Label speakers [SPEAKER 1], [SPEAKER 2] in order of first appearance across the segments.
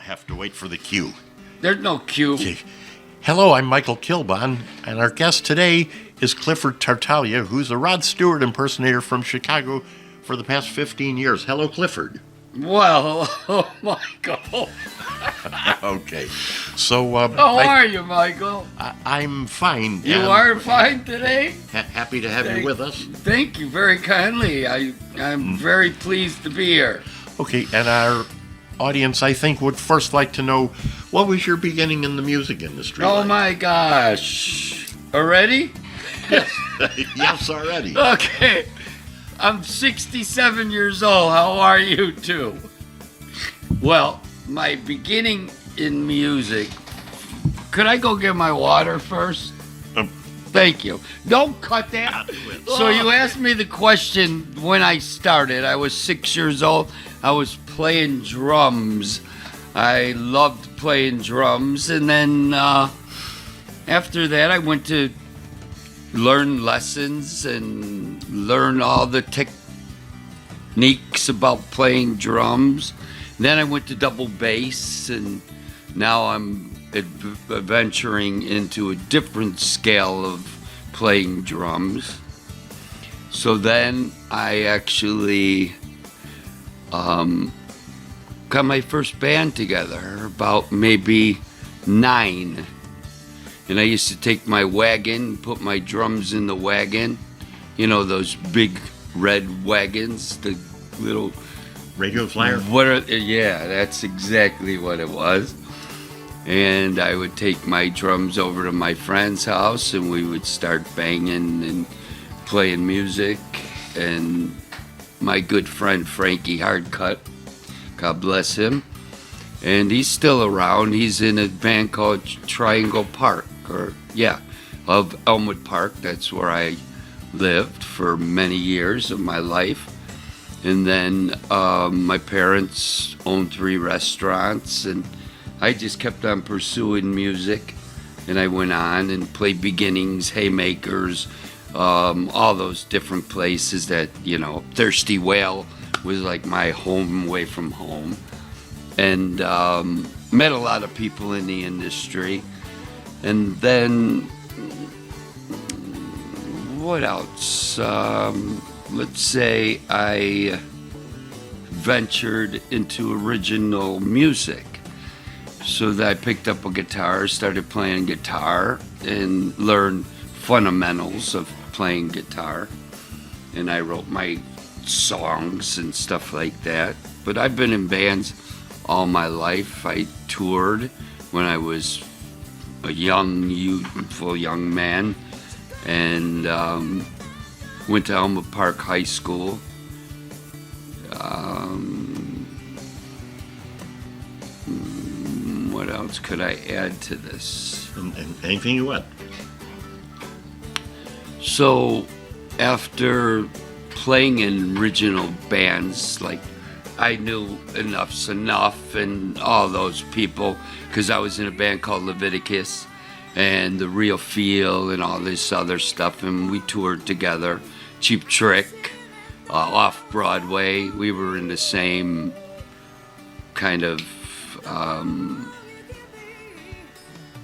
[SPEAKER 1] have to wait for the cue.
[SPEAKER 2] There's no cue.
[SPEAKER 1] Okay. Hello, I'm Michael Kielbon, and our guest today is Clifford Tartaglia, who's a Rod Stewart impersonator from Chicago for the past 15 years. Hello, Clifford.
[SPEAKER 2] Well, hello, Michael.
[SPEAKER 1] Okay. So,
[SPEAKER 2] How are you, Michael?
[SPEAKER 1] I'm fine.
[SPEAKER 2] You are fine today?
[SPEAKER 1] Happy to have you with us.
[SPEAKER 2] Thank you very kindly. I'm very pleased to be here.
[SPEAKER 1] Okay, and our audience, I think, would first like to know, what was your beginning in the music industry?
[SPEAKER 2] Oh,
[SPEAKER 1] like?
[SPEAKER 2] my gosh. Already?
[SPEAKER 1] Yes, already.
[SPEAKER 2] Okay. I'm 67 years old. How are you, too? Well, my beginning in music... Could I go get my water first? Thank you. Don't cut that. So you asked me the question when I started. I was 6 years old. I was playing drums. I loved playing drums. And then after that, I went to learn lessons and learn all the techniques about playing drums. Then I went to double bass, and now I'm venturing into a different scale of playing drums. So then I actually got my first band together, about maybe 9. And I used to take my wagon, put my drums in the wagon. You know, those big red wagons, the little...
[SPEAKER 1] Radio flyer?
[SPEAKER 2] Yeah, that's exactly what it was. And I would take my drums over to my friend's house, and we would start banging and playing music. And my good friend Frankie Hardcut, God bless him, and he's still around. He's in a band called Triangle Park, of Elmwood Park. That's where I lived for many years of my life. And then my parents owned 3 restaurants, and I just kept on pursuing music. And I went on and played beginnings, Haymakers, all those different places that, Thirsty Whale was like my home away from home. And met a lot of people in the industry. And then, what else? Let's say I ventured into original music. So that I picked up a guitar, started playing guitar, and learned fundamentals of playing guitar. And I wrote my songs and stuff like that. But I've been in bands all my life. I toured when I was a youthful young man, and went to Elmwood Park High School. What else could I add to this?
[SPEAKER 1] And anything you want.
[SPEAKER 2] So, after playing in original bands, like I knew Enough's Enough and all those people, because I was in a band called Leviticus and The Real Feel and all this other stuff, and we toured together. Cheap Trick, off Broadway. We were in the same kind of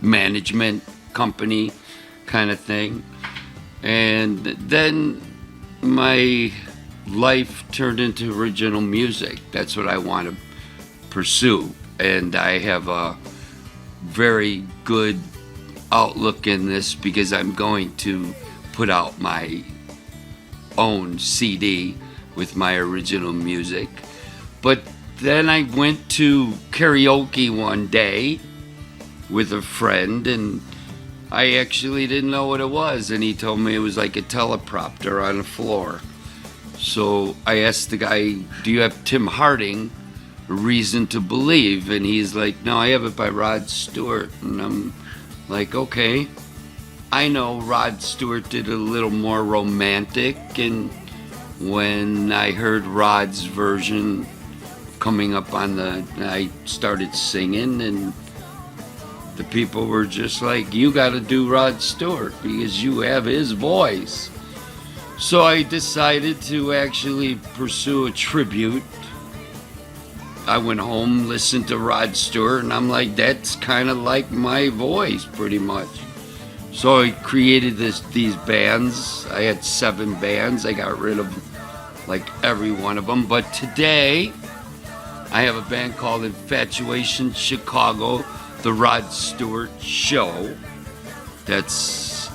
[SPEAKER 2] management company kind of thing. And then my life turned into original music. That's what I want to pursue. And I have a very good outlook in this because I'm going to put out my own CD with my original music. But then I went to karaoke one day with a friend, and I actually didn't know what it was, and he told me it was like a teleprompter on the floor. So I asked the guy, do you have Tim Harding, Reason to Believe? And he's like, no, I have it by Rod Stewart. And I'm like, okay. I know Rod Stewart did a little more romantic, and when I heard Rod's version coming up I started singing, and the people were just like, you got to do Rod Stewart because you have his voice. So I decided to actually pursue a tribute I went home, listened to Rod Stewart, and I'm like, that's kind of like my voice, pretty much. So I created these bands. I had 7 bands. I got rid of like every one of them. But today, I have a band called Infatuation Chicago, the Rod Stewart Show. That's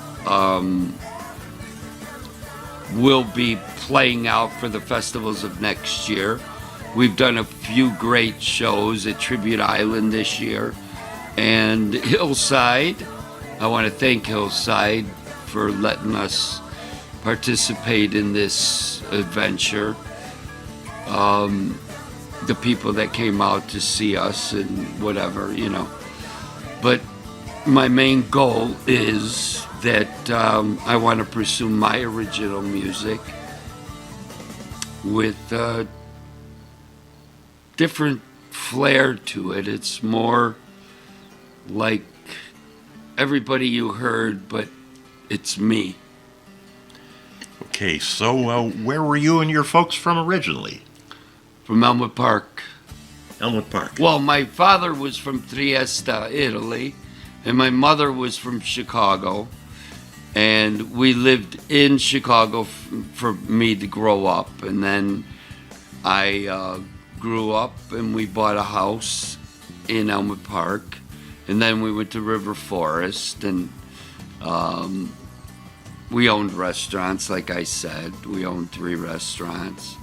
[SPEAKER 2] will be playing out for the festivals of next year. We've done a few great shows at Tribute Island this year, and Hillside. I want to thank Hillside for letting us participate in this adventure. The people that came out to see us and whatever, you know. But my main goal is that I want to pursue my original music with different flair to it. It's more like everybody you heard, but it's me.
[SPEAKER 1] Okay, so where were you and your folks from originally?
[SPEAKER 2] From Elmwood Park.
[SPEAKER 1] Elmwood Park.
[SPEAKER 2] Well, my father was from Trieste, Italy, and my mother was from Chicago. And we lived in Chicago for me to grow up. And then I grew up and we bought a house in Elmwood Park. And then we went to River Forest, and we owned restaurants, like I said. We owned 3 restaurants.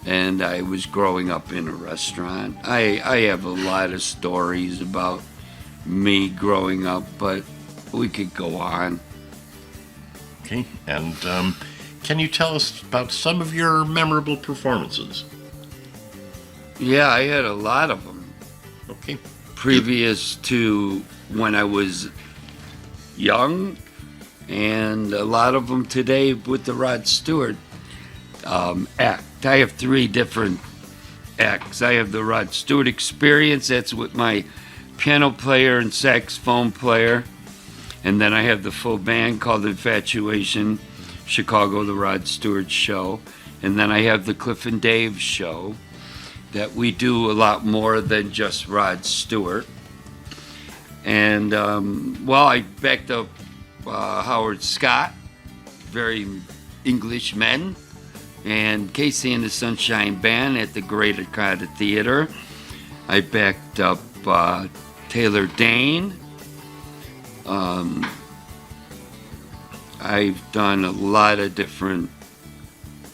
[SPEAKER 2] And I was growing up in a restaurant. I have a lot of stories about me growing up, but we could go on.
[SPEAKER 1] Okay, and can you tell us about some of your memorable performances?
[SPEAKER 2] Yeah, I had a lot of them.
[SPEAKER 1] Okay.
[SPEAKER 2] Previous to when I was young, and a lot of them today with the Rod Stewart act. I have 3 different acts. I have the Rod Stewart Experience, that's with my piano player and saxophone player. And then I have the full band called Infatuation Chicago, the Rod Stewart Show. And then I have the Cliff and Dave Show, that we do a lot more than just Rod Stewart. And, well, I backed up Howard Scott, very English men, and Casey and the Sunshine Band at the Great Arcada Theater. I backed up Taylor Dane. I've done a lot of different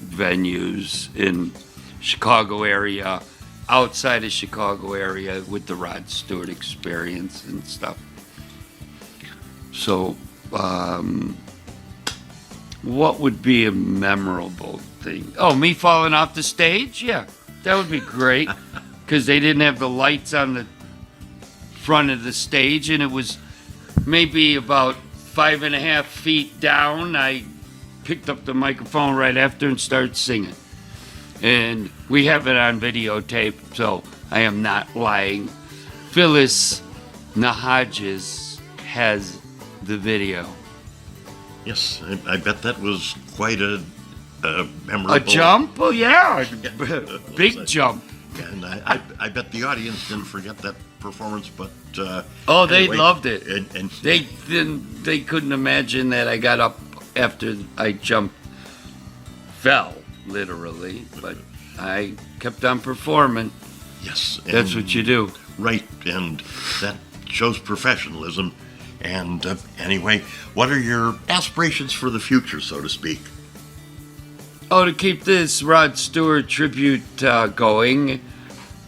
[SPEAKER 2] venues in Chicago area, outside of Chicago area with the Rod Stewart Experience and stuff. So, what would be a memorable thing? Oh, me falling off the stage? Yeah, that would be great, because they didn't have the lights on the front of the stage, and it was maybe about 5.5 feet down. I picked up the microphone right after and started singing. And we have it on videotape, so I am not lying. Phyllis Nahages has the video.
[SPEAKER 1] Yes, I bet that was quite a memorable...
[SPEAKER 2] A jump? Oh, yeah. Big jump.
[SPEAKER 1] And I bet the audience didn't forget that performance, but...
[SPEAKER 2] oh, they
[SPEAKER 1] anyway,
[SPEAKER 2] loved it.
[SPEAKER 1] And
[SPEAKER 2] They couldn't imagine that I got up after I fell, literally. But I kept on performing.
[SPEAKER 1] Yes.
[SPEAKER 2] That's what you do.
[SPEAKER 1] Right, and that shows professionalism. And anyway, what are your aspirations for the future, so to speak?
[SPEAKER 2] Oh, to keep this Rod Stewart tribute going,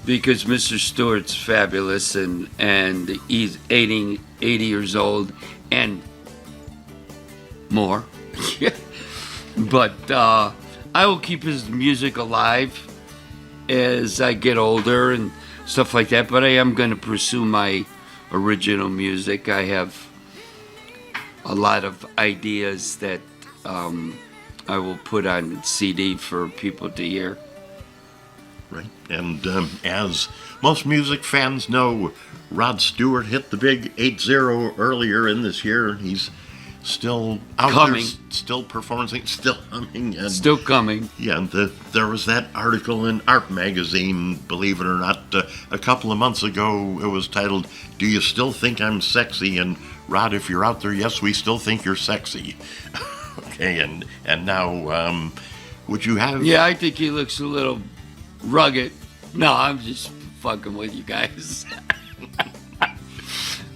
[SPEAKER 2] because Mr. Stewart's fabulous, and he's 80 years old and more. But I will keep his music alive as I get older and stuff like that. But I am going to pursue my original music. I have a lot of ideas that I will put on CD for people to hear.
[SPEAKER 1] Right, and as most music fans know, Rod Stewart hit the big 8-0 earlier in this year. He's still out
[SPEAKER 2] Coming.
[SPEAKER 1] there, still performing, still humming. And
[SPEAKER 2] Still coming.
[SPEAKER 1] yeah, there was that article in Art Magazine, believe it or not, a couple of months ago. It was titled, "Do You Still Think I'm Sexy?" And Rod, if you're out there, yes, we still think you're sexy. Okay, and now, would you have...
[SPEAKER 2] Yeah, I think he looks a little rugged. No, I'm just fucking with you guys.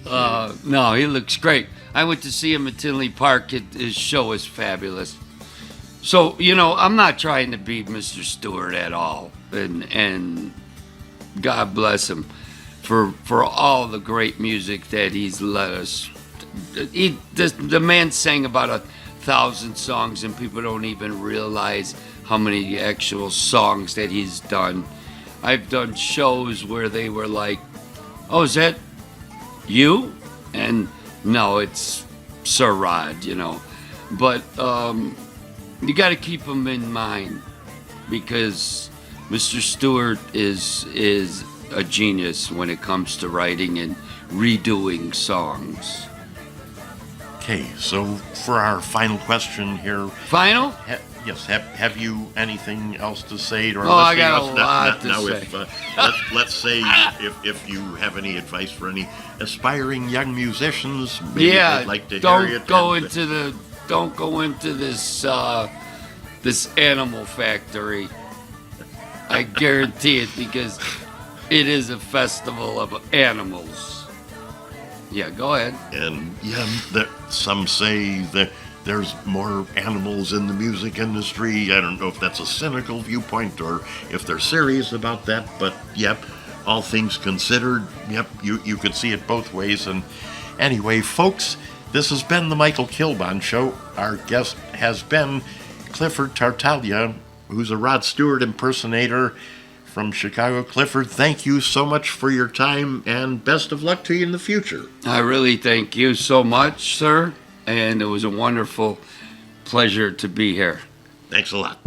[SPEAKER 2] No, he looks great. I went to see him at Tinley Park. His show is fabulous. So, I'm not trying to be Mr. Stewart at all. And God bless him for all the great music that he's let us. The man sang about 1,000 songs, and people don't even realize how many actual songs that he's done. I've done shows where they were like, "Oh, is that you?" And no, it's Sir Rod, But you got to keep him in mind, because Mr. Stewart is a genius when it comes to writing and redoing songs.
[SPEAKER 1] Okay, so for our final question here...
[SPEAKER 2] Final?
[SPEAKER 1] Yes, have you anything else to say? Or
[SPEAKER 2] I got a lot to say.
[SPEAKER 1] Let's say if you have any advice for any aspiring young musicians, maybe
[SPEAKER 2] Yeah,
[SPEAKER 1] they'd like to hear it.
[SPEAKER 2] Don't go into this animal factory. I guarantee it, because it is a festival of animals. Yeah, go ahead.
[SPEAKER 1] And some say that there's more animals in the music industry. I don't know if that's a cynical viewpoint or if they're serious about that, but yep, all things considered, yep, you could see it both ways. And anyway, folks, this has been the Michael Kielbon Show. Our guest has been Clifford Tartaglia, who's a Rod Stewart impersonator from Chicago. Clifford, thank you so much for your time, and best of luck to you in the future.
[SPEAKER 2] I really thank you so much, sir, and it was a wonderful pleasure to be here.
[SPEAKER 1] Thanks a lot.